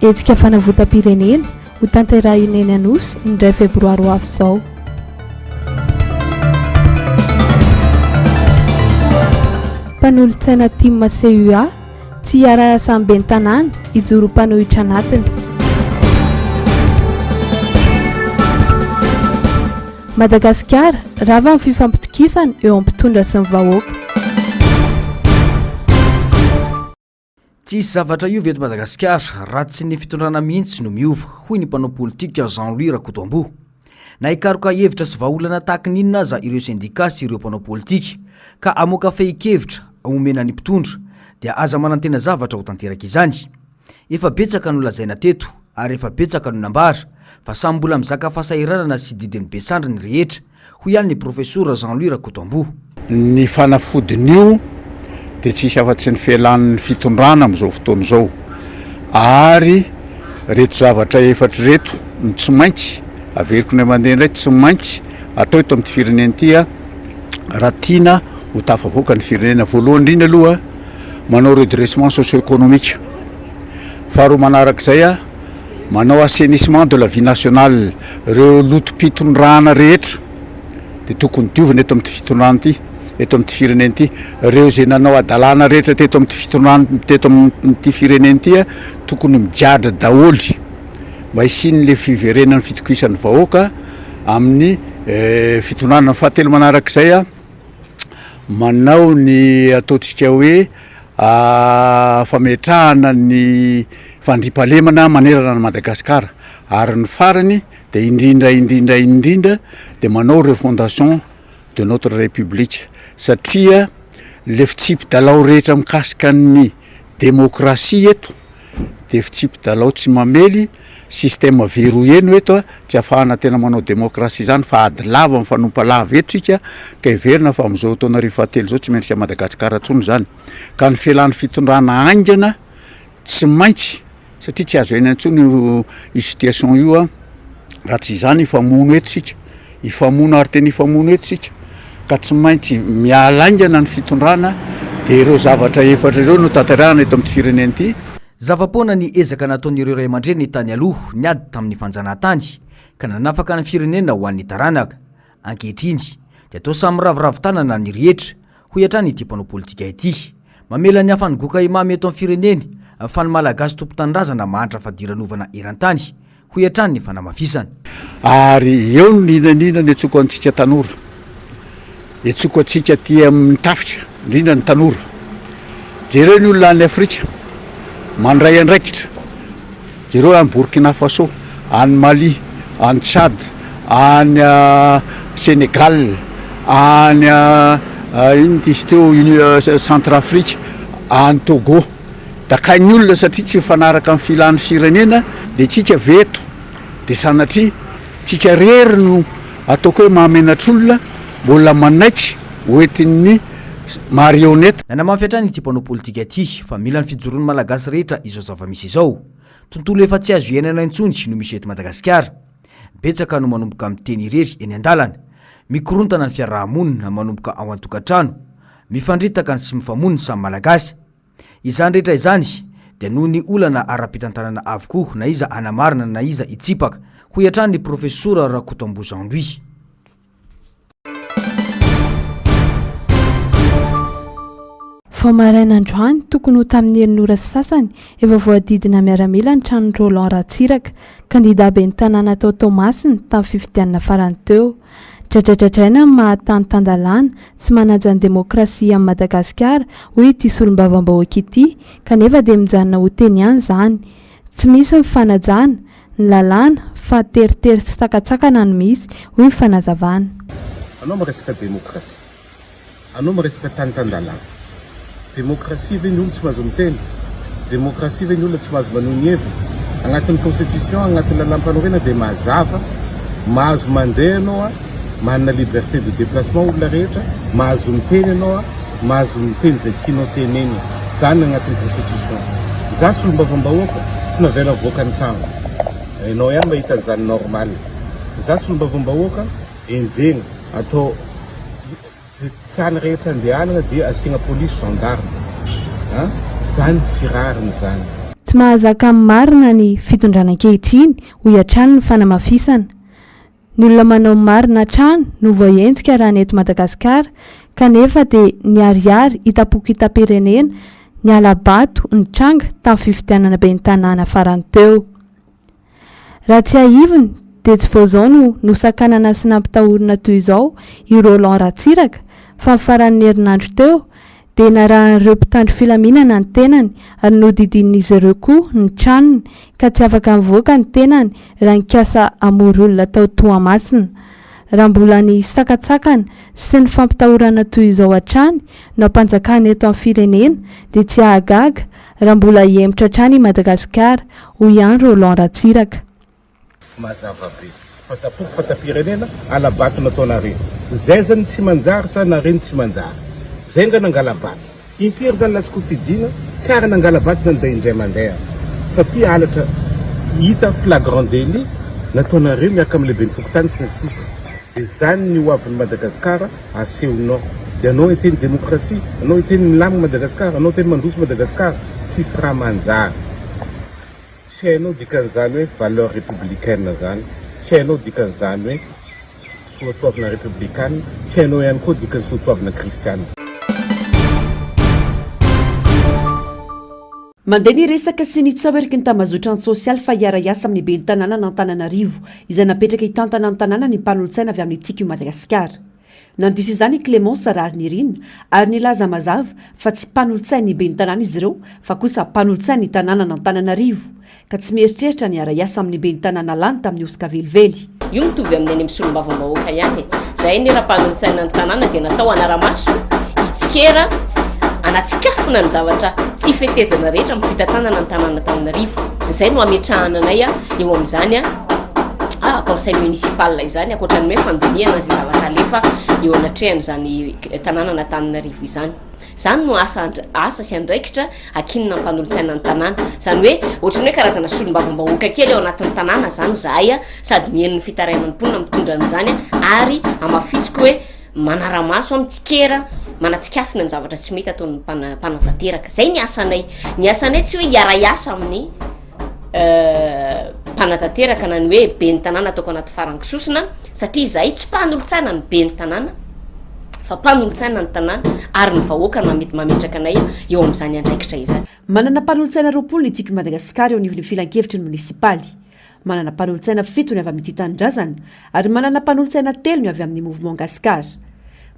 Hetsika fanavotam-pirenena ho tanterahina eny Anosy ny 2 febroary ho avy izao. Mpanolontsaina team CUA tsy hiara samby ny tanàna hijoro mpanohitra anatiny. Madagasikara rava amin'ny fifampitokisana eo am-mpitondra sy ny vahoaka. Tsisy zavatra io eto Madagasikara ratsy ny fitondrana mihitsy no miova, hoy ny mpanao politika Jean-Louis Rakotombo. Na hikaroka hevitra sy vahaolana tahaka n'inona aza ireo sindika sy ireo mpanao politika ka amoaka fehi-kevitra omena ny mpitondra dia aza manantena zavatra ho tanteraka izany. Efa betsaka no lazaina teto ary efa betsaka no nambara fa samy mbola mizaka fahasahiranana sy didiny besandra ny rehetra, hoy ihany ny profesora Jean-Louis Rakotombo. Ny fanafodin'io dia tsisy afa-tsy ny fialan'ny fitondrana amin'izao fotoana izao, ary reto zavatra efatra reto ny tsy maintsy averiko ny mandeha indray tsy maintsy atao eto amin'ny firenena ity raha tiana ho tafavoaka ny firenena. Voalohany indrindra aloha manao redressement socio-économique, faharoa manarak'izay manao assainissement de la vie nationale. Ireo lotom-pitondrana rehetra dia tokony diovina eto amin'ny fitondrana ity, eto amin'ny firenena ity. Ireo zay nanao adalana rehetra teto amin'ny fitondrana teto amin'ny firenena ity tokony mijadra daholy mba hisin'le fiverenan'ny fitokisan'ny vahoaka amin'ny fitondrana. Fahatelo manarak'izay manao ny ataontsika hoe fametrahana ny fandriampahalemana manerana ny Madagasikara, ary ny farany dia indrindra dia manao refondation de notre république, satria le fitsipy-dalao rehetra mikasika ny démocratie eto dia fitsipy-dalao tsy mamely, système verrouillé no eto tsy ahafahana tena manao démocratie zany fa ady lava mifanompalava eto sika ka hiverina fa amin'izao taona arivo fahatelo zao tsy maintsy a Madagasikara intsony zany. Ka ny fialan'ny fitondrana aingana tsy maintsy, satria tsy azo aina intsony io situation io raha tsy izany hifamono eto sika, hifamono ary tena hifamono eto sika, ka tsy maintsy miala aingana ny fitondrana. Dia ireo zavatra efatra ireo no tanterahana eto amin'ny firenena ity. Zavapoana ny ezaka nataon'ireo ray aman-dreny tany aloha niady tamin'ny fanjanahantany ka nanafaka ny firenena ho an'ny taranaka. Ankehitriny dia atao samy ravoravo tanana ny rehetra, ho hatrany ity mpanao politika ity. Mamela ny hafan'ny goka imamy eto amin'ny fireneny fa ny malagasy tompo-tanindrazana mahantra fadiran'ovana eran-tany, ho hatrany ny fanamafisana. Ary eo ny ninanina ny antsoko antsika tanora, antsoko antsika ty amin'ny tafika indrindra ny tanora. Jereo ny olona any Afrika mandray andraikitra, jereo any Burkina Faso, any Mali, any Tchad, any Sénégal, any ino tisy teo Centrafrika, any Togo. Da kainy olona satria tsy mifanaraka amin'ny filan'ny firenena dia tsika veto dia sanatria tsika rery no ataoko hoe mahamenatr'olona mbola manaiky hoentin'ny marionnette. Nanamafy hatrany ity mpanao politika ity fa mila ny fijoroan'ny malagasy rehetra izao zava-misy izao. Tontolo efa tsy azo iainana intsony no misy eto Madagasikara. Betsaka no manomboka miteny irery eny an-dalana, mikorontana ny fiarahamonina manomboka ao an-tokantrano, mifandritaka sy mifamonina samy malagasy. Izany rehetra izany dia noho ny olana ara-pitantanana avokoa, na iza anamarina na iza itsipaka, ho hatrany ny profesora Rakotombo Jean-Louis. Maraina androany tokony ho tamin'ny herinora sasany efa voadidina miaramila ny trano Roland Ratsiraka, kandida ben'ny tanàna tao Tomasina tamin'ny fifidianana farany teo. Dradradradraina mahatany tandalana sy manaja ny demokrasia amin'ny Madagasikara hoy ity solombavam-bahoaka ity, kanefa dia mijanona ho teny ihany izany. Tsy misy ny fanajana, ny lalàna fa teritery sy tsakatsakana no misy, hoy ny fanazavana. Anao maresaka demokrasia, anao maresaka tany-tandalana. Demokrasia ve ny olo tsy mahazo miteny, demokrasia ve ny olona tsy mahazo maneho ny hevitra. Agnatin'ny constitution, agnatin'ny lalam-panorenana dia mazava, mahazo mandeha anao, manana liberté de déplacement olona rehetra, mahazo miteny anao, mahazo miteny izay tianao teneny. Zany agnatin'ny constitution. Za solombavam-bahoaka tsy navela voaka ny trano. Ianao ihany mahita an'izany normal. Za solombavam-bahoaka enjegna atao tany rehetra andehanana dia asiagna polisy gendarme. Zany firariny zany. tsy mahazaka amin'ny marina ny fitondranan-kehitriny ho iatrany ny fanamafisana. Ny olona manao marina trano no voaentsika raha ny eto Madagasikara kanefa dia ny ariary itapoky itam-pirenena ny alabato ny tranga tamin'ny fifidianana be ny tanàna farany teo. Raha tsy haivony dia tsy vao izao no nosakanana sy nampitahorina toy izao i Roland Ratsiraka fa faran'ny herinandro teo dia narahan'ireo mpitandro filaminana ny tenany ary nodidin'izy ireo koa ny tranony ka tsy afaka mivoaka ny tenany raha nikasa hamory olona tao Toamasina. Raha mbola ny sakatsakana sy ny fampitahorana toy izao hatrany no ampanjakana eto amin'ny firenena dia tsy ahagaga raha mbola hiemitra hatrany i Madagasikara ho ihany Roland Ratsiraka. Mazava be fatapoko fatapirenena alabato nataonareo zay zany tsy manjary sa nareny tsy manjary zay nga nangalabato impiry zany latsiko fidina tsy ary nangalabato nanday indray mandeha fa ty alatra hita flagrant délit nataonareo miaraka amin'ny lehibe ny fokotany sy ny sisa dia zany ny hoavin'ny Madagasikara asehonao dia anao hiteny démocratie anao hiteny milamy Madagasikara anao hiteny mandroso Madagasikara sisy raha manjary. Tsy hainao dikan'izany hoe valeur républicaine zany, tsy hainao dikan'izany hoe soatoavina républicaine, tsy hainao ihany koa dikan'ny soatoavina kristiana. Mandeha ny resaka sy ny tsaoeriky ny tambazotra sosialy fa hiara-iasa amin'ny be ny tanàna n'Antananarivo izay napetraka hitantana ny tanàna ny mpanolotsaina avy amin'ny tiky Madagasikara. Nandiso izany Clémence Rarnirina ary nilaza mazava fa tsy mpanolotsaina ny be ny tanàna izy ireo fa kosa mpanolotsaina ny tanàna n'Antananarivo ka tsy mieritreritra ny hiara-iasa amin'ny be ny tanàna lany tamin'ny Osika Velively. Io mitovy amin'ny any solombavam-bahoaka ihany. Zay ny raha mpanolotsaina ny tanàna dia natao anaramaso hitsikera anatsikafona ny zavatra tsy fetezana rehetra amin'ny fitantanana ny tanàna Antananarivo. Zay no ametrahana anay eo amin'izany conseil municipal izany akoatran'ny hoe fandiniana izay zavatra alefa eo anatrehany izany tanàna n'Antananarivo izany. Zany no asa sy andraikitra akinina mpanolotsaina ny tanàna. Zany hoe ohatrany hoe karazana solombavam-bahoaka kely eo anatin'ny tanàna zany zahay sady mieniny fitarainan'ny mponina mitondra an'izany ary amafisiko hoe manaramaso mitsikera manatsikafina ny zavatra tsy mety ataon'ny mpanatanteraka. Zay ny asanay. Ny asanay tsy hoe hiara-iasa amin'ny mpanatanteraka na ny hoe be ny tanàna ataoko anaty farangisosina satria zahay tsy mpanolotsaina ny be ny tanàna fa mpanolotsaina ny tanàna ary ny vahoaka no mety mametraka anay eo amin'izany andraikitra izany. Manana mpanolotsaina 20 ny tiky Madagasikara eo anivon'ny filan-kevitry ny munisipaly. Manana mpanolotsaina 7 ny avy amin'ny Titandrazana ary manana mpanolotsaina 3 ny avy amin'ny mouvement Gaskar.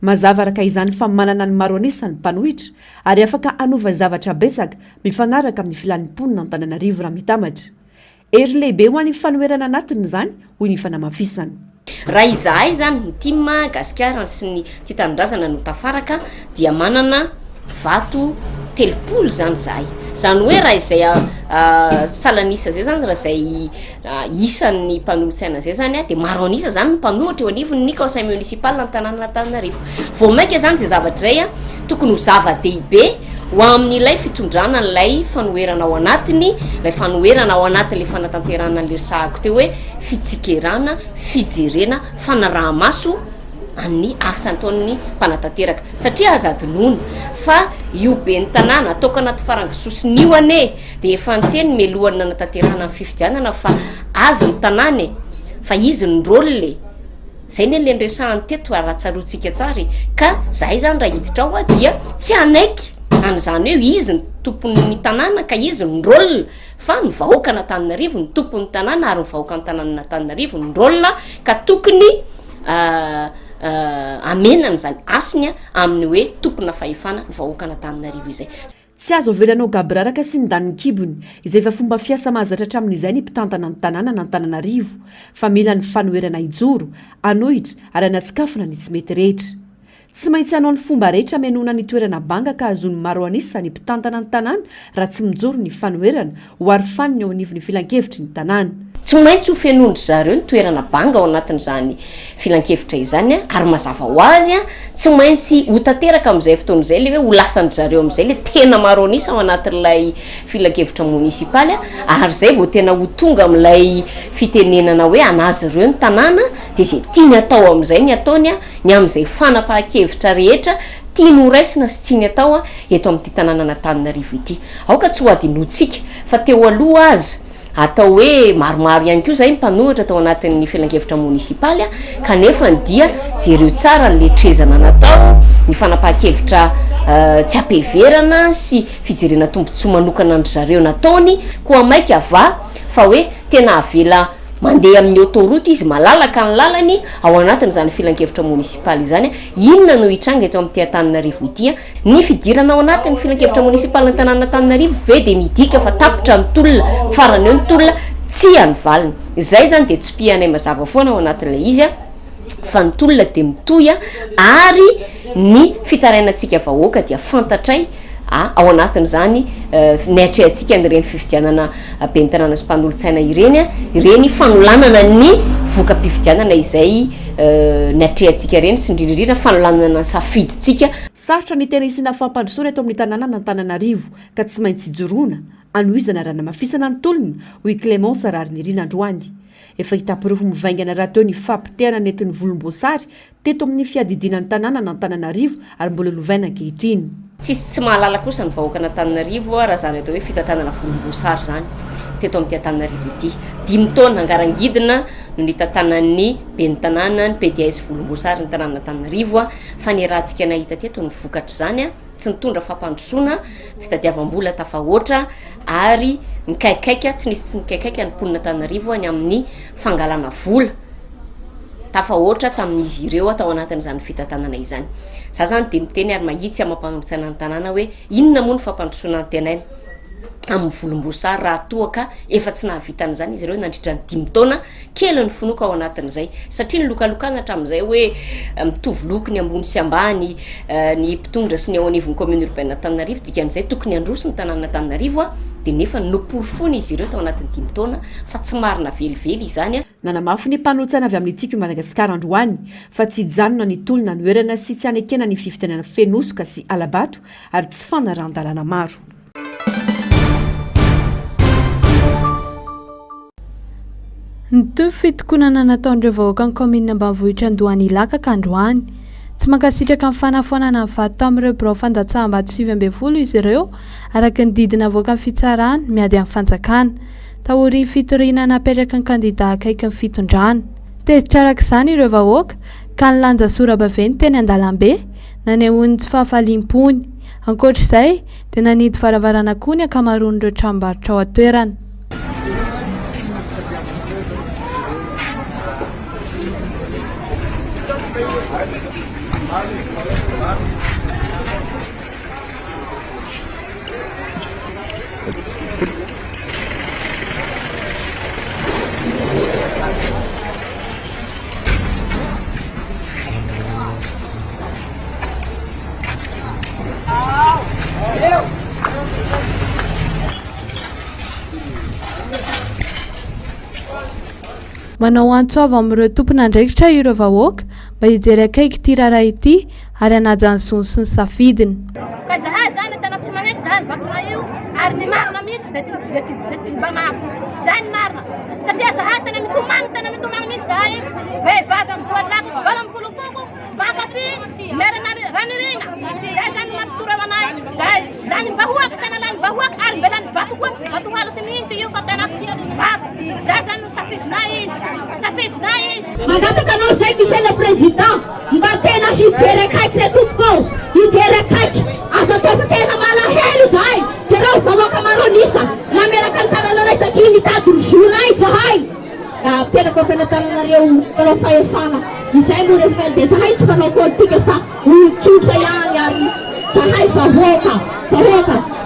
Mazava araka izany fa manana ny maro anisany mpanohitra ary afaka anova zavatra besaka mifanaraka amin'ny filan'ny mponina Antananarivo raha mitambatra. Hery lehibe ho an'ny fanoherana anatiny izany hoy ny fanamafisana. Raha izahay zany ny team Gaskar sy ny Titandrazana no tafaraka dia manana vato 30 zany zahay. Zany hoe raha izay salanisa zay zany raha izay isan'ny mpanolotsaina zay zany dia maro anisa zany ny mpanohitra eo anivon'ny conseil municipal ny tanàna Antananarivo. Vao maika zany zay zavatra zay tokony ho zava-dehibe ho amin'ilay fitondrana n'ilay fanoherana ao anatiny, ilay fanoherana ao anatin'ilay fanatanterana an'ilay sahako teo hoe fitsikerana, fijerena, fanarahamaso an'ny asa ataon'ny mpanatanteraka satria azadinoana fa io be ny tanàna ataoko anaty farangisosiny io ane dia efa nyteny melohany nanatanterana ny fifidianana fa azo ny tanàna fa izy ny rôle zay ny lendresahany teto rahatsaroantsika tsara ka zahay zany raha hiditra ao dia tsy anaiky an'izany hoe izy ny tompon'ny tanàna ka izy ny rôle fa ny vahoaka n'Antananarivo ny tompon'ny tanàna ary ny vahoaka ny tanàna n'Antananarivo ny rôle ka tokony amenana zany asiny amin'ny hoe tompona fahefana ny vahoaka n'Antananarivo izay. Tsy azo avelanao gabraraka sy ny daniny kibony izay efa fomba fiasa mahazatra hatramin'izay ny mpitantana ny tanàna n'Antananarivo fa mila ny fanoherana ijoro, anohitra ary anatsikafona ny tsy mety rehetra. Tsy maintsy hanao ny fomba rehetra menona ny toerana banga ka azony maro anisa ny mpitantana ny tanàna raha tsy mijoro ny fanoherana ho ary faniny eo anivon'ny filan-kevitry ny tanàna. Tsy maintsy ho fenondry zareo ny toerana banga ao anatin'izany filan-kevitra izany ary mazava ho azy tsy maintsy ho tanteraka amin'izay fotoana izay le hoe ho lasany zareo amin'izay le tena maro anisa ao anatin'ilay filan-kevitra munisipaly ary zay vao tena ho tonga amin'ilay fitenenana hoe anazy ireo ny tanàna dia izay tiany atao amin'izay ny ataony ny amin'izay fanapahan-kevitra rehetra tiano raisina sy tiany atao eto amin'ity tanànan'Antananarivo ity. Aoka tsy ho adinotsika fa teo aloha azy atao hoe maromaro ihany koa zay mpanohitra atao anatin'ny fialan-kevitra munisipaly kanefa dia jereo tsara le trezana natao ny fanapahan-kevitra tsy ampeverana sy fijerena tombontsoa manokana andry zareo nataony koa maiky ava fa hoe tena avela mandeha amin'ny autoroute izy malalaka ny lalany ao anatin' zany filan-kevitra munisipaly zany inona no hitranga eto amin'ity Antananarivo ity ny fidirana ao anatin'ny filan-kevitra munisipaly ny tanàn'Antananarivo ve de midika fa tapitra ny tolona farany eo ny tolona tsy any valiny zay zany de tsy pianay mazava foana ao anatin'ilay izy fa ny tolona de mitoy ary ny fitarainantsika vahoaka dia fantatray ao anatin' zany ny atrehantsika nyreny fifidianana be ny tanàna sy mpanolontsaina ireny fanolanana ny voka-pifidianana izay ny atrehantsika reny sy indrindrindrina fanolanana safiditsika. Sarotra ny tena isina fampandrosoana eto amin'ny tanàna n'Antananarivo ka tsy maintsy ijoroana anohizana rana mafisana ny tolona hoy Clémence Rary Nirina Androany. Efa hitapirofo mivaingana raha teo ny fampitehana nentin'ny volomboasary teto amin'ny fiadidinan'ny tanàna n'Antananarivo ary mbola lovaina ankehitriny. Tsy mahalala kosa ny vahoaka n'Antananarivo raha zany atao hoe fitatanana volomboasary zany teto amin'ity Antananarivo ity 5 taona angarangidina no nitantanan'ny ben'ny tanàna ny PDS volomboasary ny tanàna n'Antananarivo fa ny rahantsika nahita teto ny vokatra zany tsy nitondra fampandrosoana fitadiavam-bola tafahoatra ary nikaikaika tsy nisy tsy nikaikaika ny mponina Antananarivo ny amin'ny fangalana vola tafahoatra tamin'izy ireo atao anatin'izany fitantanana izany. Za zany de miteny ary mahitsy amin'ny mpanolontsaina ny tanàna hoe inona moa ny fampandrosoana ny tenaina amin'ny volomboasary raha toaka efa tsy nahavitan'izany izy ireo nandritra ny 5 taona kely ny finoka ao anatin'izay satria ny lokalokana hatramin'izay hoe mitovy loko ny ambony sy ambany ny mpitondra sy ny ao anivon'ny commune urbaine Antananarivo dikan'izay tokony androso ny tanàna Antananarivo de nefa nopolofony izy ireo tao anatin'ny 5 taona fa tsy marina velively izany nanamafy ny mpanolontsaina avy amin'ny tiko Madagasikara androany fa tsy hijanona ny tolona noerana sy tsy anekena ny fifidianana fenosoka sy alabato ary tsy fanaran-dalana maro. Ny toy fitokonana nataon'ireo vahoaka ny commune ambanivohitra Andohany Ilaka ka androany tsy mankasitraka amin'ny fanafonana ny vato tamin'ireo birao fandatsaham-bato 20 izy ireo araka ny didina voaka ny fitsarana miady amin'ny fanjakana tahory fitoriana napetraka ny kandida akaiky ny fitondrana tezitra arak'izany ireo vahoaka ka nilanja sora-baventy teny Andalambe nanehoany tsy fahafaliam-pony ankoatr'izay dia nanidy varavarana koa ny ankamaroan'ireo tranombarotra ao atoerana. Manao antsoava amin'ireo tompon'andraikitra ireo vahoaka mba hijery akaiky ity raharaha ity ary hanaja ny zony sy ny safidiny. Ka zahay zany tena tsy magnaiky zahay bakona io ary ny marina mihitsy de mba mafy zay ny marina satria zahay tena mitomagny mihitsy zahay vehivavy amin'ny voalaka vala amin'ny folofoko bakaty merana ranirina zay zany mampitora anay zany vahoaka tena lany vahoaka ary mbela ny vato koa vato halasy mihitsy io fa tena vato zay zany no safidinay izy magataka anao zay monsieur le président mba tena hijery akaiky le tompoko hijery akaiky asa topo tena malahelo zahay jereo vahoaka maronisa nameraka ny tanananay satria mitady ny journay zahay apetraka ampenatananareo manao fahefana izay mo resaka de zahay tsy manao politika fa olotsotra ihany ary zahay vahoaka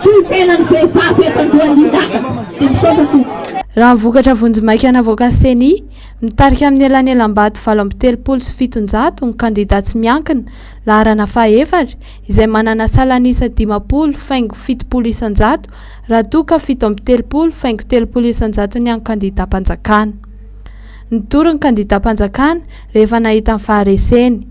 tsy tena ny vehivavy eto Andohany Ilaka de misômako. Raha nivokatra vonjy-maika anavoaka ny CENI mitarika amin'ny elanelam-bato 770 ny kandida tsy miankina laharana fahaefatra izay manana salanisa 50 faingo 70 isan-jato raha toka 730 faingo 30 isan-jato ny an'ny kandida mpanjakana. Nitory ny kandida mpanjakana rehefa nahita ny fahareseny.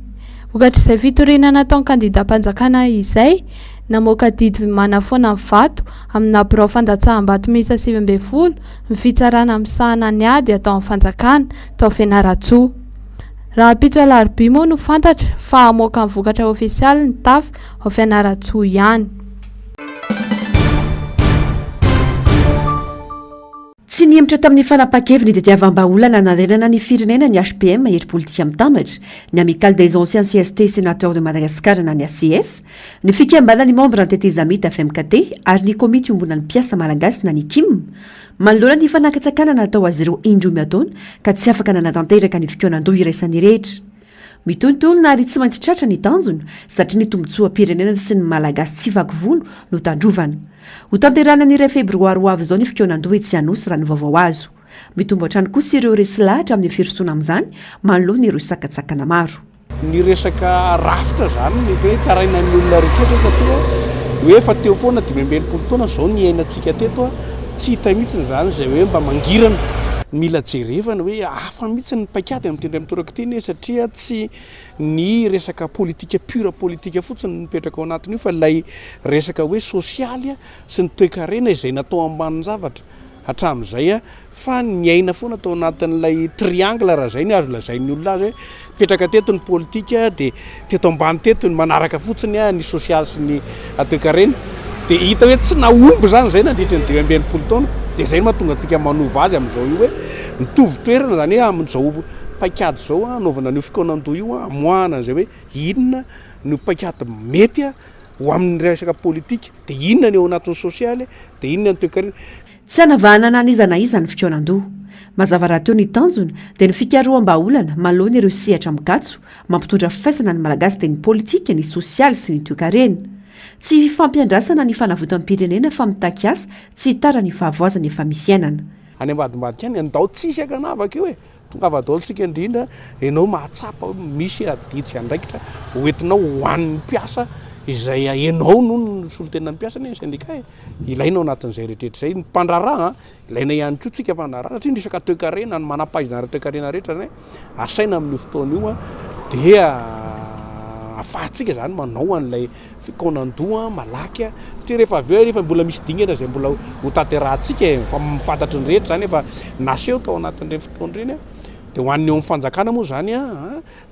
Vokatra izay fitoriana nataon'ny kandida mpanjakana izay namoaka didy manafoana ny vato amina birao fandatsaham-bato miisa 70 ny fitsarana amin'ny sahana ny ady atao amin'ny fanjakana tao Fianaratsoa. raha pitso alarobia moa no fantatra fa hamoaka ny vokatra ofisialy ny tafy ao fianaratsoa ihany. tsy niemitra tamin'ny fanapa-keviny didiavam-baolana narenana ny firenena ny HPM hery politika mitambatra ny amical des anciens CST sénateur de Madagascar na ny ACS ny fikambana ny membre antetezamita FMKT ary ny komity ombona ny mpiasa malagasy na ny KIM manoloana ny fanakatsakana natao azy ireo indro miataona ka tsy afaka nanatanteraka ny fikonan-doha iraisany rehetra. Mitontolona ary tsy maintsy tratra ny tanjona satria ny tombotsoa-pirenena sy ny malagasy tsy vaky volo no tandrovana. Ho tanterana ny 2 febroary ho avy izao ny fikonan-doha tsy hanosy raha ny vaovao azo. Mitombo hatrany kosa ireo resy lahatra amin'ny firosoana amin'izany manoloana ireo sakatsakana maro. Ny resaka rafitra zany ny hoe taraina ny olona rehetra satria hoe efa teo foana 20 taona zao ny ainantsika teto tsy hita mihitsy zany zay hoe mba mangirana mila jerevana hoe hafa mihitsy ny paikady amin'ny tendry mitoraka teny satria tsy ny resaka politika pure politika fotsiny mipetraka ao anatiny io fa lay resaka hoe sosialy sy ny toe-karena izay natao ambanin'ny zavatra hatramin'izay fa ny aina foana atao anatin'ilay triangle raha zay ny azo lazain'ny olona azy hoe petraka teto ny politika dia teto ambany teto ny manaraka fotsiny ny sosialy sy ny toe-karena dia hita hoe tsy naomby zany zay nandritra ny 20 taona dia zay mahatonga antsika manova azy amin'izao io hoe mitovy toerana zany hoe amin'izao paikady zao anaovana ny fikonan-doha io amoahana zay hoe inona no paikady mety ho amin'ny resaka politika dia inona ny ao anatin'ny sosialy dia inona ny toe-karena. Tsy hanavahana na n'iza na iza ny fikonan-doha. Mazava raha teo ny tanjona dia ny fikaroham-baolana manoloana ireo sehatra mikatso mampitondra fifaisana ny malagasy dia ny politika ny sosialy sy ny toe-karena. Tsy fampiandrasana ny fanavotam-pirenena fa mitaky asa tsy hitara ny fahavoazana efa misy ainana. Any ambadimbadika any andao tsisy akanavaka io tonga avadaolontsika indrindra ianao mahatsapa misy aditsy andraikitra hoentinao hoan'ny mpiasa izay ianao no ny solotena mpiasa ny syndika ilainao anatin'izay rehetrarehetra zay ny mpandraraha ilaina ihany koa tsika mpandraraha satria ny resaka toe-karena ny manapahizina toe-karena rehetra zany asaina amin'ny fotoana io dia afahantsika zany manao an'ilay fikonan-doha malaky satria rehefa avy eo rehefa mbola misy dingana zay mbola ho tanterahantsika fa mifantatry ny rehetra zany efa naseho tao anatin'ireny fotoana ireny dia ho an'ny eo amin'ny fanjakana moa zany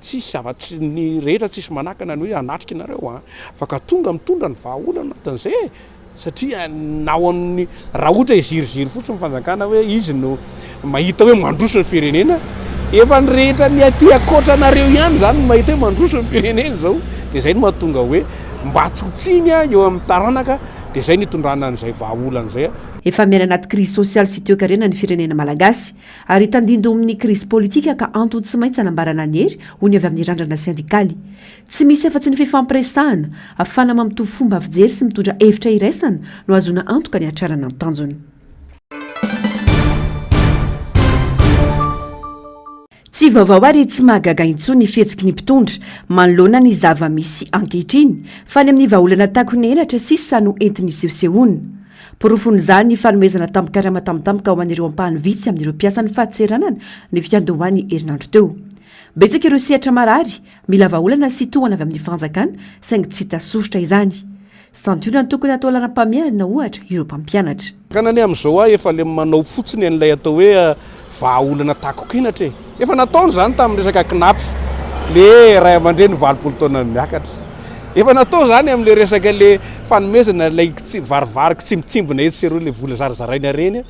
tsisy zavatsy ny rehetra tsisy manakana ny hoe anatrika ianareo afaka tonga mitondra ny vahaolana anatin'izay satria nao amin'ny raha ohatra iziriziry fotsiny ny fanjakana hoe izy no mahita hoe mandroso ny firenena efa ny rehetra ny aty akoatranareo ihany zany mahita hoe mandroso ny firenena zao dia zay no mahatonga hoe mba tsotsiny eo amin'ny taranaka dia zay nitondrana n'izay vahaolana zay. Efa miaina anaty crise sosialy sy toe-karena ny firenena malagasy ary tandindo amin'ny crise politika ka antony tsy maintsy hanambarana ny hery ho ny avy amin'ny randrana sindikaly. Tsy misy efa-tsy ny fifampiresahana afana mampitovy fomba fijery sy mitondra hevitra iraisana no azona antoka ny hatrarana ny tanjony. Tsy vaovao ary tsy mahagaga intsony ny fihetsiky ny mpitondra manoloana ny zava-misy ankehitriny fa ny amin'ny vahaolana tahaka ny elatra sisa no entiny sehosehoana. Porofon'izany ny fanomezana tampikarama tamtampoka ho an'ireo ampahany vitsy amin'ireo mpiasan'ny fahatseranana ny fiandohany herinandro teo. Betsaka ireo sehatra marary mila vahaolana sy tohana avy amin'ny fanjakana saingy tsy hita soritra izany. Santionana tokony atao lalam-pameahana ohatra ireo mpampianatra. Kanany amin'izao efa le manao fotsiny an'ilay atao hoe vahaolana takokenatra efa nataony zany tamin'ny resaka knaps le ray aman-dreny 20 taona miakatra efa natao zany amin'le resaka le fanomezana lay varivarika tsimbitsimbina etsy ireo le vola zarazaraina reny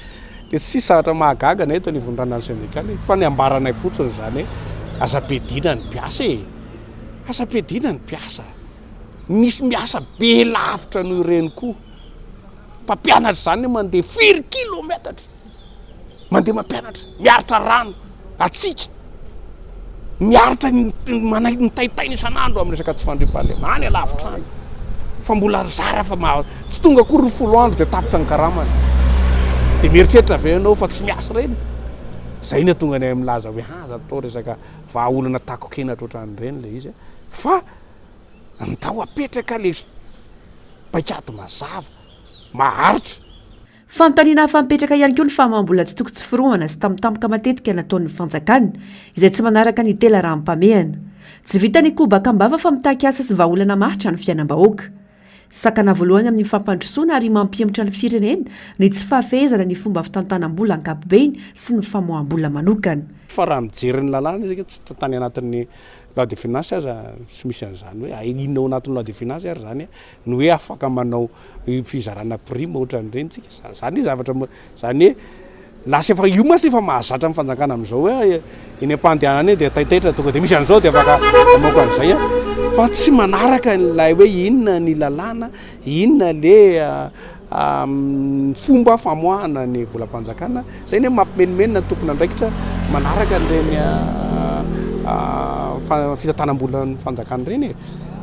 dia tsy sahatra mahagaga na eto ny vondrana ny sindikaly fa ny ambaranay fotsiny zany azam-piadiana ny mpiasa azam-piadiana ny mpiasa misy miasa be lavitra noho ireny koa mpampianatra zany mandeha 4 kilometatra mandeha mampianatra miaritra rano atsika miaritra ny taitaina isan'andro amin'ny resaka tsy fandriam-pahalemana alavitra any fa mbola zara fa tsy tonga akory ny 10 andro dia tapitra ny karamany dia mieritreritra avy ianao fa tsy miasa reny zay ny atonga ny milaza hoe zatao resaka vahaolana takokenatra ohatran'ireny le izy fa ndao apetraka le paikady mazava maharitra. Fanontaniana hafampetraka ihany koa ny famambola tsy toko tsy firohana sy tamtampoka matetika nataon'ny fanjakana izay tsy manaraka ny tela raha-mpamehana. Tsy vita ny koba kambava fa mitaky asa sy vahaolana mahitra ny fiainam-bahoaka. sakana voalohany amin'ny fampandrosoana ary mampiemitra ny firenena ny tsy fahafehezana ny fomba fitantanam-bola ankapobeny sy ny famoaham-bola manokana. Fa raha mijery ny lalàna izy tsy tany anatin'ny loi de finance aza tsy misy an'izany hoe inona ao anatin'ny loi de finance ary zany ny hoe afaka manao fizarana prime ohatran'ireny tsika zany zavatra zany hoe lasa efa io masy efa mahazatra amin'ny fanjakana amin'izao hoe eny am-pandehanana dia taitaitra tonga dia misy an'izao dia afaka amaoko an'izay fa tsy manaraka nylay hoe inona ny lalàna inona le fomba famoahana ny volam-panjakana zay ny mampimenimena tompona andraikitra manaraka nireny fitantanam-bola ny fanjakana ireny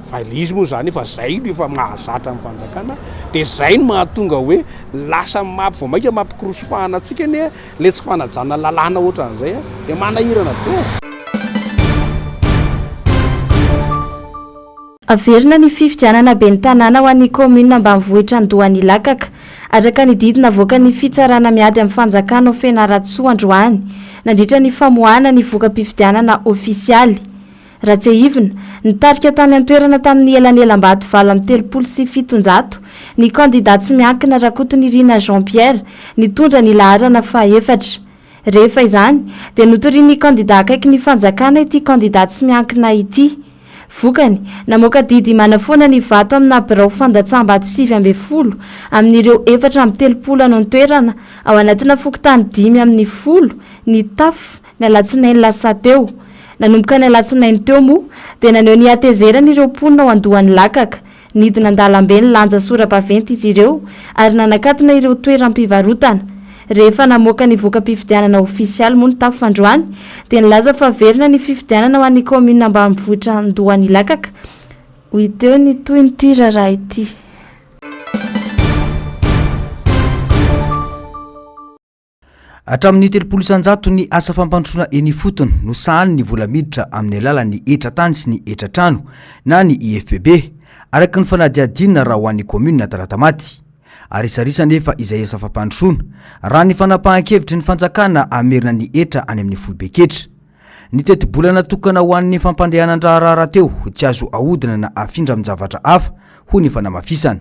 fa izy moa zany fa zay efa mahazatra amin'ny fanjakana dia zay no mahatonga hoe lasa vao maika mampikirosofahana antsika ny le tsy fanajana lalàna ohatran'izay dia manahirana be. Averina ny fifidianana be ny tanàna ho an'ny komina ambanivohitra Andohany Ilakaka araka ny didina avoaka ny fitsarana miady amin'ny fanjakana ao Fianaratsoa androany nandritra ny famoahana ny voka-pifidianana ofisialy. Ratseivina nitarika tany an-toerana tamin'ny elanelam-bato 770 ny kandidat tsy miankina Rakotonyirina Jean-Pierre nitondra ny laharana faha-4. Rehefa izany dia notorian'ny kandidat akaiky ny fanjakana ity kandidat tsy miankina ity. Vokany namoaka didy manafoana ny vato amina birao fandatsam-bato 740 amin'ireo 430 ano an-toerana ao anatina fokotany 510 ny taf ny alatsinainy lasa teo. Nanomboka ny alatsinainy teo moa dia naneho ny atezerana ireo mponina ao Andohany Lakaka nidina an-dalambe ny lanja sora-baventy izy ireo ary nanakatona ireo toeram-pivarotana. Rehefa namoaka ny voka-pifidianana ofisialy moa ny tafo androany dia nilaza fa verina ny fifidianana ho an'ny komina ambanivohitra Andohany Lakaka. Hoy teo ny toy nyity raharaha ity. Hatramin'ny 300 ny asa fampandrosoana eny fotony no sahany ny vola miditra amin'ny alalan'ny etra-tany sy ny etra-trano na ny IFPB araka ny fanadihadinina raha ho an'ny komina Taratamaty. Arisarisa nefa izay asa fampandrosoana raha ny fanapahan-kevitry ny fanjakana amerina ny etra any amin'ny Foibeketra. Ny teti-bola natokana ho an'ny fampandehanan-draharahara teo tsy azo ahodina na afindra amin'ny zavatra hafa ho ny fanamafisana.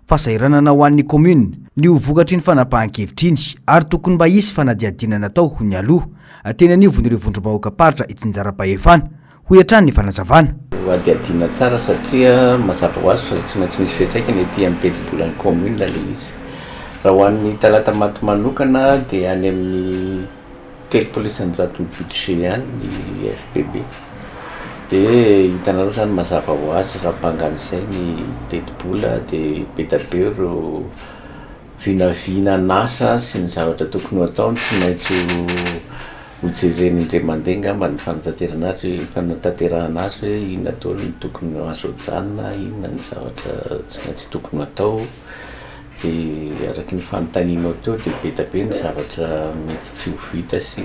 Fasahiranana ho an'ny komuna ny ho vokatry ny fanapahan-kevitra iny ary tokony mba hisy fanadihadinana natao ho ny aloha teny anivon'ireo vondrom-bahoaka paritra itsinjara-pahefana ho hatrany ny fanazavana. Adihadina tsara satria mazava ho azy fa tsy maintsy misy fiantraikany ety amin'ny teti-bolan'ny komuna le izy. Raha ho an'ny Talatamaty manokana dia any amin'ny 300 budget ihany ny FPB. Dia hitanareo zany mazava ho azy raha mpangany izay ny teti-bola dia be da be ireo vinavina nasa sy ny zavatra tokony ho ataony tsy maintsy hojereny indray mandeha ngamba ny fanatanterana azy fanatanterahana azy hoe inona atao ny tokony azo janona inona ny zavatra tsy maintsy tokony atao dia araky ny fanontanianao teo dia be da be ny zavatra mety tsy ho vita sy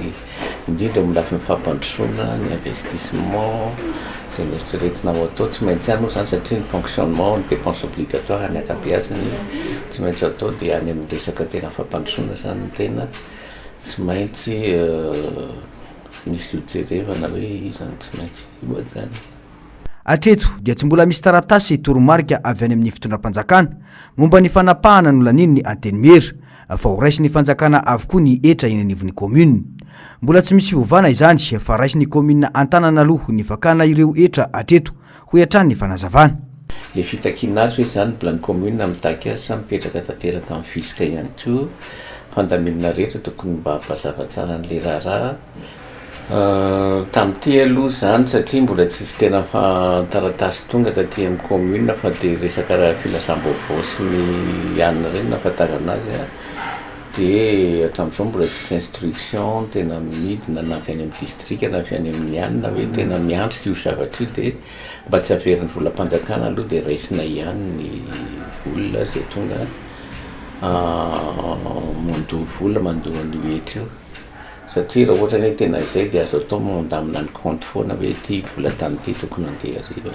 indrindra milafy ny fampandrosoana ny investissement zay mieritreretina ho atao tsy maintsy ihany moa zany satria ny fonctionnement ny dépense obligatoire ny akabeazany tsy maintsy atao dia any amin'ny resaka tena fampandrosoana zany ny tena tsy maintsy misy hojerevana hoe izany tsy maintsy io zany. Atreto dia tsy mbola misy taratasy toromarika avy any amin'ny fitondram-panjakana momba ny fanapahana no laniny ny antenimera fa ho raisy ny fanjakana avokoa ny etra eny anivon'ny komuna. Mbola tsy misy fivovana izany fa raisy ny komuna antanana aloha ny fakana ireo etra atreto ho hatrany ny fanazavana. Le fitakiana azy hoe zany mbola ny komuna mitaka azy sa mipetraka tanteraka amin'ny fisika ihany koa fandaminana rehetra tokony mba hampazava tsara an'le raharaha. Tamin'ity aloha zany satria mbola tsisy tena taratasy tonga taty amin'ny komuna fa dia resaka filasambaovao sy ny anina ireny nahafantarana azy dia hatramin'izao mbola tsisy instruction tena midina na avy any amin'ny distrika na avy any amin'ny anina hoe tena miandry io zavatra io dia mba tsy averin'ny volam-panjakana aloha dia raisina ihany ny olona zay tonga mandoha vola mandoha ny etra io. Satria raha ohatra hoe tena izay dia azo atao mandamina ny compte foana hoe ity vola tany ity tokony andeha ariva.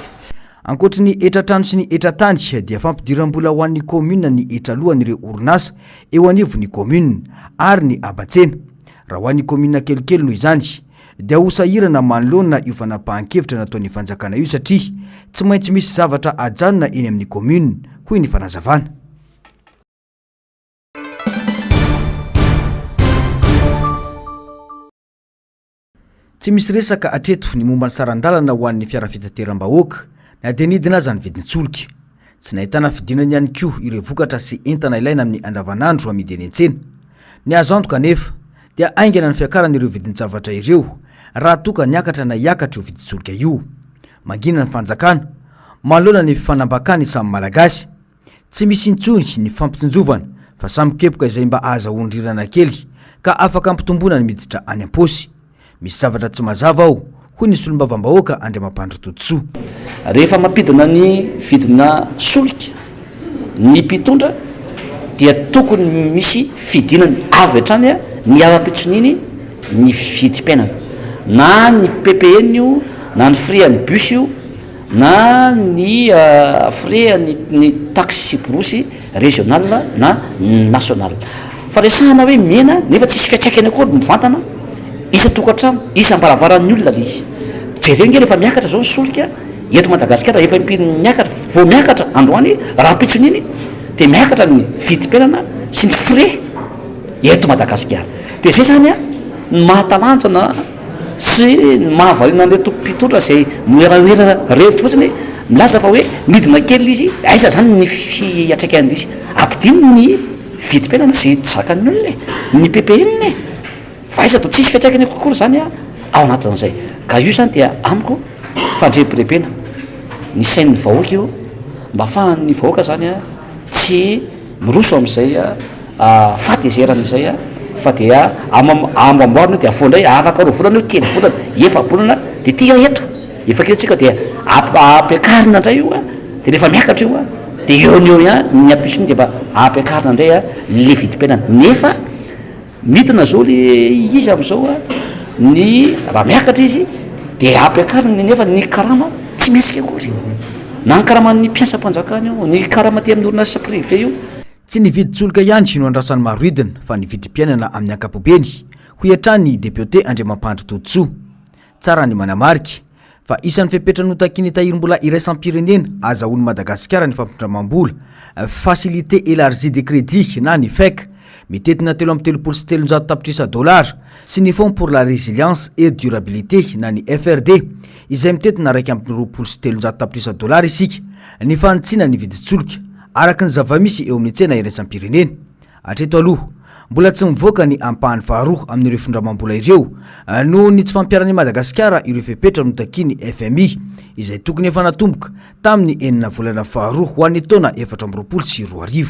Ankoatra ny etra-trano sy ny etra-tany dia fampidiram-bola ho an'ny komuna ny etralohan'ireo orinasa eo anivon'ny komuna ary ny abatsena. Raha ho an'ny komuna kelikely noho izany dia ho sahirana manoloana io fanapahan-kevitra nataon'ny fanjakana io satria tsy maintsy misy zavatra ajanona eny amin'ny komuna hoy ny fanazavana. Tsy misy resaka atreto ny momba ny sarandalana ho an'ny fiara fitateram-bahoaka na dia nidina aza ny vidintsoloka. Tsy nahitana fidinany ihany koa ireo vokatra sy entana ilaina amin'ny andavanandro amidy eny an-tsena. Ny azo antoka nefa dia aingana ny fiakarana ireo vidin-javatra ireo raha toka niakatra na hiakatra io vidintsoloka io. Mangina ny fanjakana, manoloana ny fanambakany samy malagasy. Tsy misy intsony ny fampitsinjovana fa samy kepoka izay mba ahazahoan-drirana kely ka afaka ampitomboana ny miditra any am-paosy. Misy zavatra tsy mazava ao, hoy ny solombavambahoaka Andriamampandry Totosoa. Rehefa mampidina ny vidina solika ny mpitondra dia tokony misy fidinany avy hatrany ny ara-pitsoniny ny vidim-piainana, na ny PPN io, na ny frais ny bus io, na ny frais ny taxe borosy régional na national. Fa resahana hoe mena nefa tsisy fiatraikany akory mivantana isa tokantrano, isa mbaravaran'ny olona le izy. Jereo nge rehefa miakatra zao ny solika eto Madagasikara, efa miakatra, vao miakatra androany raha-pitsoniny dia miakatra ny vidim-piainana sy ny frais eto Madagasikara. Dia zay zany ny mahatalanjona sy mahavaliana an'ilay tompom-pitondra izay moeraoera rehetra fotsiny milaza fa hoe midina kely izy, aiza zany ny fiatraikany izy, ampidino ny vidim-piainana izay zakany olona ny PPN fa aiza to tsisy fiatraikany kokory zany ao anatin'izay. Ka io zany dia amiko fandrempirebena ny sain'ny vahoaka io mba ahafahan'ny vahoaka zany tsy miroso amin'izay fatezerana izay fa dia amboamboarina dia afondray afaka roa volana io, telo volana, efa bolana dia tia eto efa ketsika dia ampiakarina indray io dia rehefa miakatra io dia eo ny eo ny ampisony dia mba ampiakarina indray le vidim-piainana. Nefa midina zao le izy amin'izao ny raha miakatra izy dia ampiakarina nefa ny karama tsy mihetsika akory, na ny karaman'ny mpiasa-mpanjakana io, ny karama ty amin'ny orinasa privé io. Tsy ny vidintsoloka ihany no andrasan'ny maro idina fa ny vidim-piainana amin'ny ankapobeny, hoy hatrany député Andriamampandry Totosoa. Tsara ny manamarika fa isan'ny fepetra notakiany tahirim-bola iraisam-pirenena azahoan'ny Madagasikara ny fampindramam-bola facilité élargie de crédit na ny FEC mitetina 3.3 tapitrisa dolara sy ny fonds pour la résilience et durabilité na ny FRD izay mitetina 2.3 tapitrisa dolara isika ny fanitsina ny vidintsoloka araka ny zavamisy eo amin'ny tsena iraisam-pirenena. Hatreto aloha mbola tsy mivoaka ny ampahany faharoa amin'ireo findramam-bola ireo noho ny tsy fampiarany Madagasikara ireo fepetra notakiany FMI izay tokony efa natomboka tamin'ny 9 volana faharoa ho an'ny taona 2024.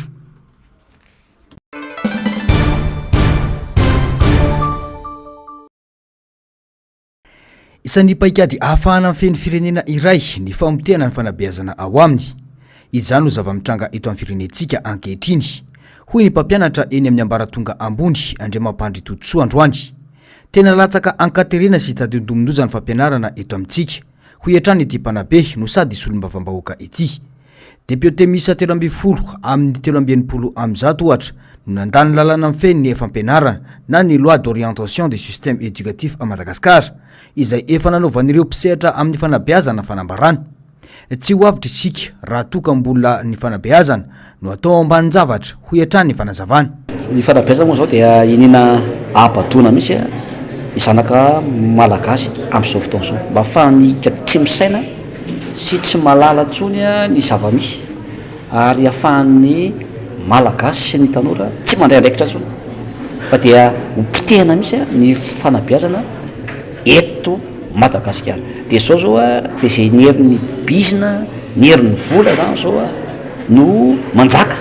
Isan'ny paikady ahafahana amin'ny firenena iray ny famotehana ny fanabeazana ao aminy. Izany no zava-mitranga eto amin'ny firenentsika ankehitriny, hoy ny mpampianatra eny amin'ny ambaratonga ambony Andriamampandry Totosoa androany. Tena latsaka ankaterena sy tadindomindozany fampianarana eto amintsika, hoy hatrany ity mpanabe no sady solombavambahoaka ity. Député misa 320 amin'ny 390 am'zato ohatra no nandany lalana amin'ny feny ny fampianarana na ny loi d'orientation des systèmes éducatifs à Madagascar izay efa nanaovan'ireo mpisehatra amin'ny fanabeazana fanambarana. Tsy ho avitra isika raha toka mbola ny fanabeazana no atao ambany zavatra, hoy hatrany ny fanazavana. Ny fanabeazana moa zao dia inina abadona mihitsy izanaka malagasy amin'izao fotoana zao mba ahafahany tsy misaina sy tsy malala tsony ny zavamisy ary ahafahan'ny malagasy sy ny tanora tsy mandray andraikitra tsony fa dia hopitehana mihitsy ny fanabeazana eto Madagasikara. Dia zao zao dia zay niherin'ny bizina, niherin'ny vola zany zao no manjaka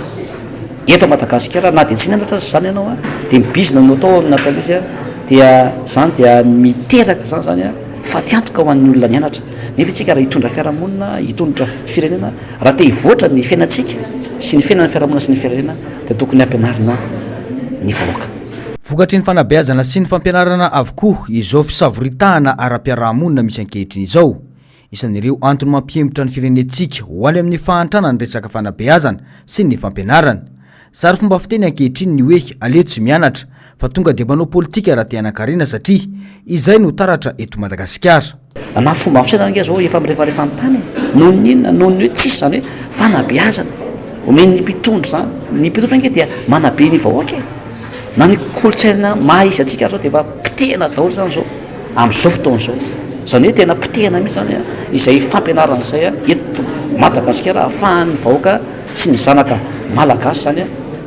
eto Madagasikara na dia tsy nianatra zany ianao dia bizina no atao amin'natao izy dia zany dia miteraka zany fa tiantoka ho an'ny olona nianatra. Nefa itsika raha hitondra fiarahamonina, hitondra firenena, raha te hivoatra ny fiainantsika sy ny fiainan'ny fiarahamonina sy ny firenena dia tokony ampianarina ny vahoaka. Vokatry ny fanabeazana sy ny fampianarana avokoa izao fisavoritahana ara-piarahamonina misy ankehitriny izao. Isan'ireo antony mampihembotra ny firenentsika ho any amin'ny fahantrana ny resaka fanabeazana sy ny fampianarana. Sary fomba fiteny ankehitriny ny hoe aleto tsy mianatra fa tonga dia manao politika raha te hanan-karena satria izay no taratra eto Madagasikara. Na fomba fisaina nge zao efa mirefarefa amin'ny tany noho ny inona noho ny hoe tsisy zany hoe fanabeazana ome ny mpitondro zany ny mpitondro nke dia manabe ny vahoaka na ny kolotsaina mahaisy atsika zao de mba pitehana daholo zany zao am'izao fotoana zao zany hoe tena pitehana mihitsy zany izay fampianarana izay eto Madagasikara ahafahan'ny vahoaka sy ny zanaka malagasy zany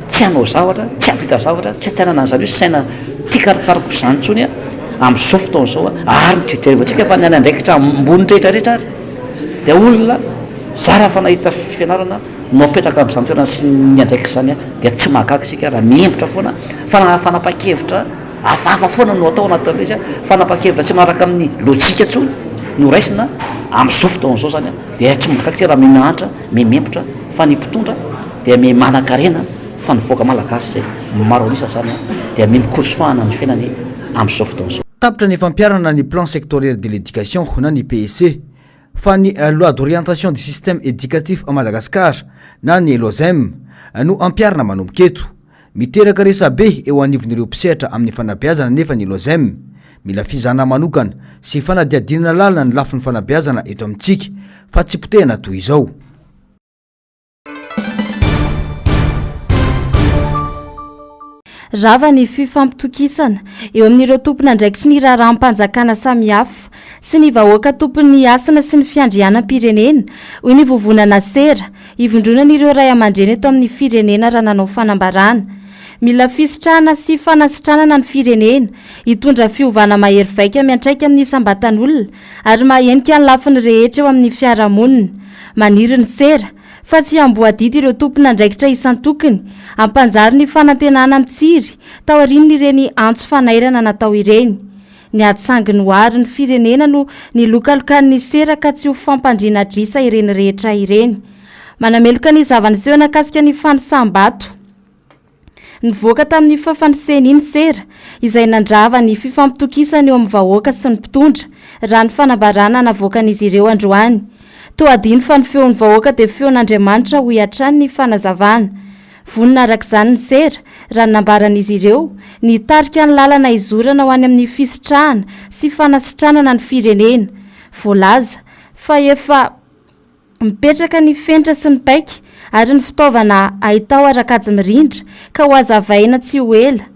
tsy hanao zavatra tsy havita zavatra tsy hatsanana an'izany hoe saina tia karakarako zany ntsony am'izao fotoana zao ary nijerijerevantsika fa ny any andraikitra ambony rehetrarehetra ary de olona zara fa nahita fianarana no apetraka amin'izany toerana sy ny andraikitra zany dia tsy mahagaga isika raha miembotra foana fanapa-kevitra hafahafa foana no atao anatin'ilay izy fanapa-kevitra tsy manaraka amin'ny lojika ntsony no raisina am'izao fotoana zao zany dia tsy mahagaga isika raha mianatra miembotra fa ny mpitondra dia manankarena fa ny voaka malagasy zay maro anisa zany dia mikorosofahana ny fiainany am'izao fotoana zao. Tapitra ny fampiarana ny plan sectoriel de l'éducation na ny PEC fa ny loi d'orientation du système éducatif à Madagascar na ny LOSEM no ampiarana manomboka eto miteraka resabe eo anivon'ireo mpisehatra amin'ny fanabeazana nefa ny LOSEM mila fizana manokana sy fanadiadinana lalina ny lafin'ny fanabeazana eto amintsika fa tsy potehana toy izao. Rava ny fifampitokisana eo amin'ireo tompona andraikitry ny raharam-panjakana samihafa sy ny vahoaka tompon'ny asana sy ny fiandrianam-pirenena hoy ny vovonana sera ivondronan'ireo ray aman-dreny eto amin'ny firenena raha nanao fanambarana. Mila fisitrahana sy fanasitranana ny firenena hitondra fiovana mahery vaika miantraika amin'ny sambatan'olona ary mahenika ny lafiny rehetra eo amin'ny fiarahamonina. Maniry ny sera fa tsy amboadidy ireo tompona andraikitra isan-tokony ampanjary ny fanantenana mitsiry tao arininy ireny antso fanairana natao ireny. Ny atsanginy hoary ny firenena no ny lokalokan'ny sera ka tsy ho fampandriana drisa ireny rehetra ireny. Manameloka ny zavaniseho nakasika ny fanisambato nivoaka tamin'ny fafaniseny iny sera izay nandrava ny fifampitokisana eo amin'ny vahoaka sy ny mpitondra raha ny fanambarana navoakan'izy ireo androany. Toadiny fa ny feon'ny vahoaka dia feon'Andriamanitra ho hiatrany ny fanazavana. Vonina arak'izany ny sera raha nambaran'izy ireo ny tarika ny lalana izorana ho any amin'ny fisitrahana sy fanasitranana ny firenena. Voalaza fa efa mipetraka ny fenitra sy ny paika ary ny fitaovana ahitao arakajy mirindra ka ho azavaina tsy ho ela.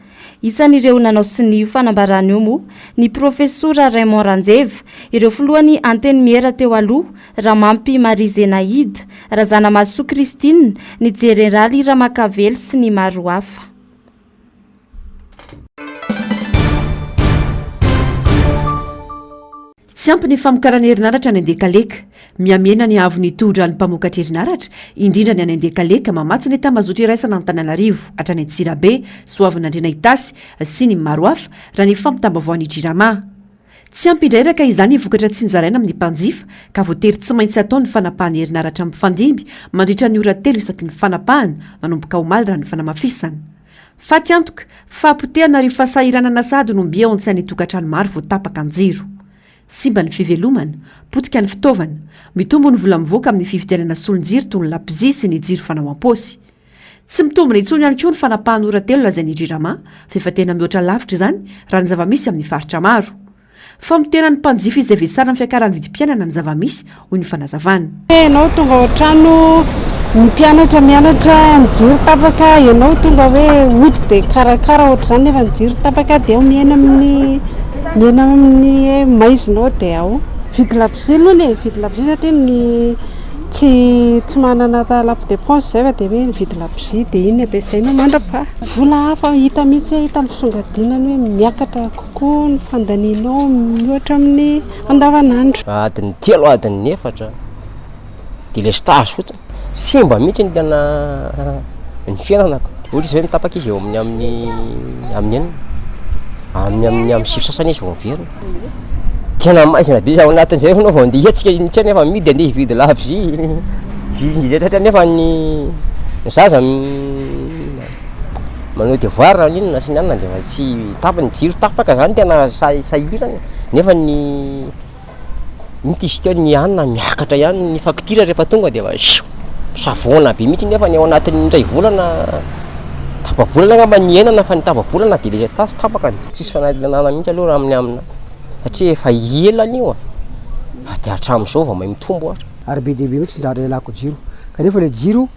Isan'ireo nanao sy ny fanambarana io moa ny profesora Raymond Ranjeva, ireo filohan'ny anteny miera teo aloha Ramampy Marie Zenaïde, Razanamaso Christine, ny Jeneraly Ramakavelo sy ny maro hafa. Tsy ampy ny famokarana herinaratra ny andekaleka miamena ny avy ny todra ny mpamokatra herinaratra indrindra ny any andekaleka mamatsy ny tamazotra iraisana Antananarivo hatrany Antsirabe, Soavinandriana Itasy sy ny maro hafa raha ny fampitambavaon'ny Jirama. Tsy ampy indrairaka izany vokatra tsy nizaraina amin'ny mpanjifa ka voatery tsy maintsy atao ny fanapahana herinaratra mifandimby mandritra ny ora 3 isaky ny fanapahana manomboka ho maly raha ny fanamafisana. Faty antoka fa potehana ary fahasahiranana sady no mbia ao an-tsain'ny tokantrano maro voatapaka anjiro. Simba ny fivelomana, potika ny fitaovana, mitombo ny vola mivoaka amin'ny fividianana solonjiro toy ny lapizia sy ny jiro fanao am-paosy. Tsy mitombona intsony ihany koa ny fanapahana ora 3 lazain'ny Jirama, fa efa tena mihoatra lavitra izany raha ny zavamisy amin'ny faritra maro. Fa mitena ny mpanjifa izay vesara ny fiakaran'ny vidim-pianana ny zavamisy hoy ny fanazavana. Ianao tonga ohatrano ny mpianatra mianatra ny jiro tapaka, ianao tonga hoe ody dia karakara ohatr'izany nefa ny jiro tapaka dia miaina amin'ny maizinao dia ao vidy lapizia aloha le vidy lapizia satria ny tsy manana lapo dépense zay fa dia hoe vidy lapizia dia iny ampiasainao mandrapa vola hafa hita mihitsy hoe hita ny fisongadinany hoe miakatra kokoa ny fandanianao mihoatra amin'ny andavanandro. Adiny 10 aloha adiny 4 dia le stage fotsiny simba mihitsy ny tena ny fiainanako. Ohatra izy hoe mitapaka izy eo amin'ny sivy sasany izy vao miverina. Tena maizina be izy ao anatin'izay fanao vao andeha hetsika tsy nefa midy andeha hividy lapizia. Izay nefa ny zaza manao devoir inona sy ny anona dia tsy tapany jiro tapaka zany tena sahirana nefa ny tisiteo ny anona miakatra ihany ny facture rehefa tonga dia savona be mihitsy nefa ny ao anatin'ny indray volana tapa-bolana ngamba ny enana fa ny tapa-bolana dia le tasy tapaka tsisy fanadinana mihitsy aloha raha amin'ny amina satria efa elany io dia hatramin'izao vao mahay mitombo ohatra. Ary be dia be mihitsy ny zara ilako jiro kanefa le jiro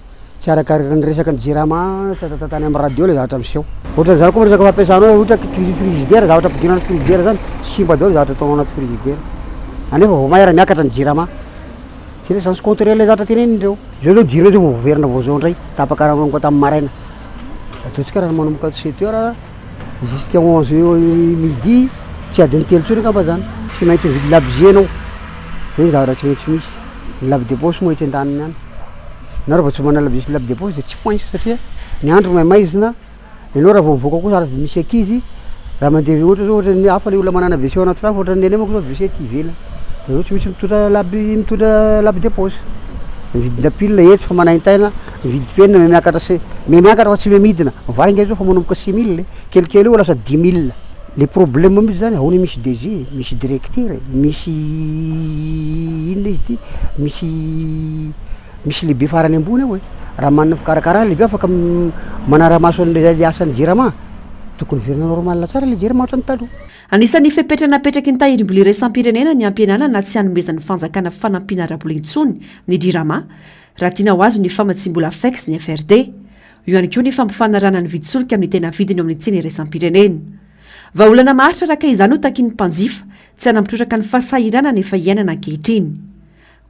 tsy arakaraka ny resaka ny jirama tatatany amin'ny radio le zavatra miseho ohatra zany koa resaka fampiasanao ohatra frigidaire zavatra ampidirana frigidaire zany simba daholo zavatra atao anaty frigidaire anefa vao mahera miakatra ny jirama tsy le sens contraire le zavatra teneny indreo zao zao jireo zao voverina vao zao ndray tapaka raha ko tamin'ny maraina ataontsika raha manomboka 7 heures jusqu'à 11 midi tsy adiny telo tsony angamba zany tsy maintsy mividy labgie anao zay zavatra tsy maintsy misy ny lave de poche moa etsy an-daniny any na raha vao tsy manana labgie sy lave de poche de tsy pointsy satria ny andro maimaizina ianao raha vao mivoaka koa sara misy ankizy raha mandeha ohatra zao ohatra ny hafa le olona manana WC anaty trano ohatra ny ene moa WC ty ivela de tsy misy mitondra lave de poche mividina pile etsy fa manaintaina mividy penina miakatra se miakatra fa tsy memidina vainga zao fa manomboka 6000 kelikely io lasa 10000 le problème misy zany aony misy DG misy directeur misy inona izy ty misy lehibe farany ambony ao raha manana fikarakarana lehibe afaka manara-maso an'le asany jirama tokony verina normal tsara le jirama ohatra ny taloha. Anisan'ny fepetranapetraky ny tahirim-bola iraisam-pirenena ny ampianana na tsy hanomezan'ny fanjakana fanampiana ara-bola intsony ny dirama raha tiana ho azo ny famatsim-bola fex ny FRD io ihany koa ny fampifanarana ny vidisoloka amin'ny tena vidiny eo amin'ny tsena iraisam-pirenena. Vahaolana maharitra raka izany ho takin'ny mpanjifa tsy hanampitrotraka ny fahasahiranana efa iainana ankehitriny.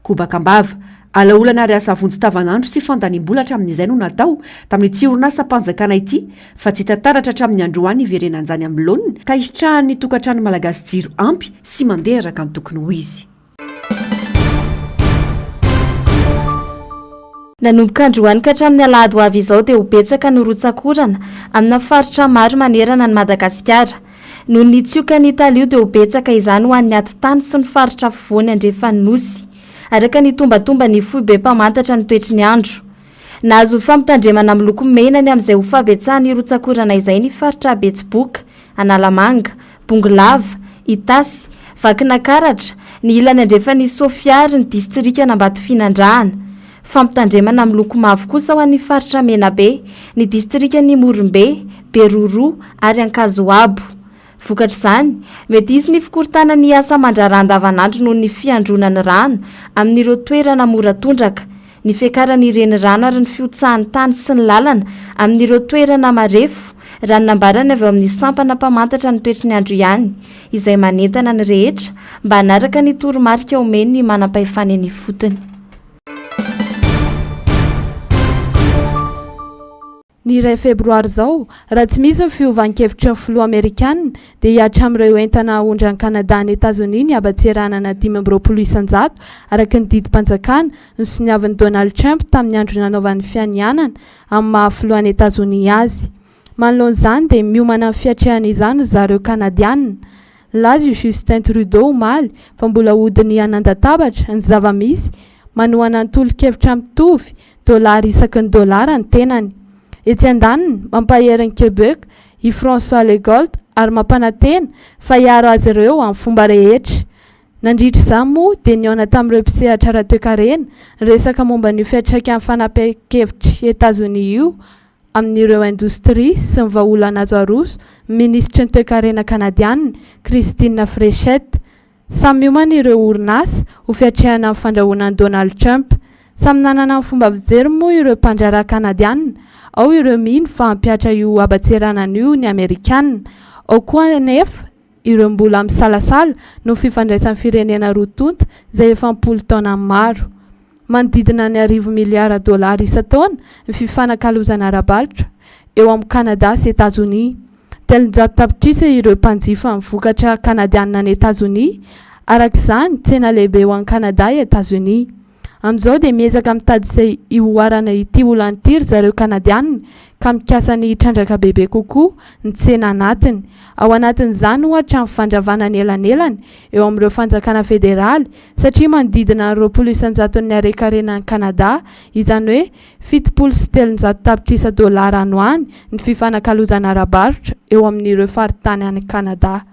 Kobakambava alaolana ary asa vonjy tavanandro sy fandanim-bola hatramin'izay no natao tamin'ny tsy orinasa mpanjakana ity fa tsy tantaratra hatramin'ny androany iverenan'izany amin'ny laonina ka hitrahan'ny tokantrano malagasy jiro ampy sy mandeha araka ny tokony ho izy. Nanomboka androany ka hatramin'ny alahady ho avy izao dia ho betsaka ny rotsakorana amina faritra maro manerana ny Madagasikara. Noho ny tsioka ny Italia dia ho betsaka izany ho an'ny atitany sy ny faritra afovoany Andrefanosy. Araka ny tombatomba ny fohy be mpamantatra ny toetry ny andro. Nahazo fampitandremana miloko mena ny amin'izay ho fabetsahany rotsakorana izay ny faritra Betsiboka, Analamanga, Bongolava, Itasy, Vakinakaratra, ny ilany Andrefan'ny Sofiary ny distrika Ambatofinandrahana. Fampitandremana miloko mavo kosa ho an'ny faritra Menabe, ny distrika ny Morombe, Beroro ary Ankazoabo. Vokatra izany, mety izy ny fikoritana ny asa mandraran-davanandro noho ny fiandronan'ny rano amin'ireo toerana mora tondraka, ny fiakaran'ny renirano ary ny fiotsahan'ny tany sy ny lalana amin'ireo toerana marefo, raha ny nambarana avy amin'ny sampana mpamantatra ny toetry ny andro ihany, izay manentana ny rehetra mba hanaraka ny toromarika omeny ny manam-pahefana ny fotony. Ny 2 febroary zao, raha tsy misy ny fiovankevitra ny filoha Amerikanina dia hiatra amin'ireo entana ondra ny Kanada ny Etazonia ny habatseranana 520 araka ny didim-panjakana ny soniavin'i Donald Trump tamin'ny andro nanaovan'ny fianianana amin'ny mahafilohan'ny Etazonia azy. Manoloan'izany dia miomana amin'ny fiatrehana izany zareo Kanadianina. Lazy Justin Trudeau omaly fa mbola hodiny hanandatabatra ny zava-misy manohana ny tolo-kevitra mitovy $1 isaky ny $1 ny tenany. Etsy andaniny mampahery Quebec i François Legault ary mampanantena fa hiaro azy ireo amin'ny fomba rehetra. Nandritra izany moa dia nihaona tamin'ireo mpisehatra ara-toe-karena resaka momba ny fiantraikan'ny fanapakevitra Etazonia io amin'ireo indostria sy ny vahaolana azo aroso ministra ny toe-karena kanadianina Christine Frechette. Samy miomana ireo orinasa ho fiatrehana amin'ny fandrahoana Donald Trump. Samy nanana ny fomba fijery moa ireo mpandraharaha kanadianina. Ao ireo mino fa hampiatra io habatseranana io ny Amerikanina. Ao koa anefa ireo mbola misalasala no fifandraisan'ny firenena roa tonta izay efa 10 taona maro. Manodidina ny $10 miliara isan-taona ny fifanankalozana ara-balitra eo amin'ny Kanada sy Etazonia. Telonjato tapitrisa ireo mpanjifa ny vokatra kanadianina ny Etazonia. Arak'izany tsena lehibe ho an'ny Kanada Etazonia. Amin'izao dia miezaka mitady izay ioarana ity olantiry zareo Kanadianina ka mikasa ny trandraka bebe kokoa ny tsena anatiny. Ao anatin'izany ohatra ny fandravana elanelany eo amin'ireo fanjakana federaly satria manodidina ny $900 arekarena ny Kanada, izany hoe $730 tapitrisa androany ny fifanankalozana ara-barotra eo amin'ireo faritany any Kanada.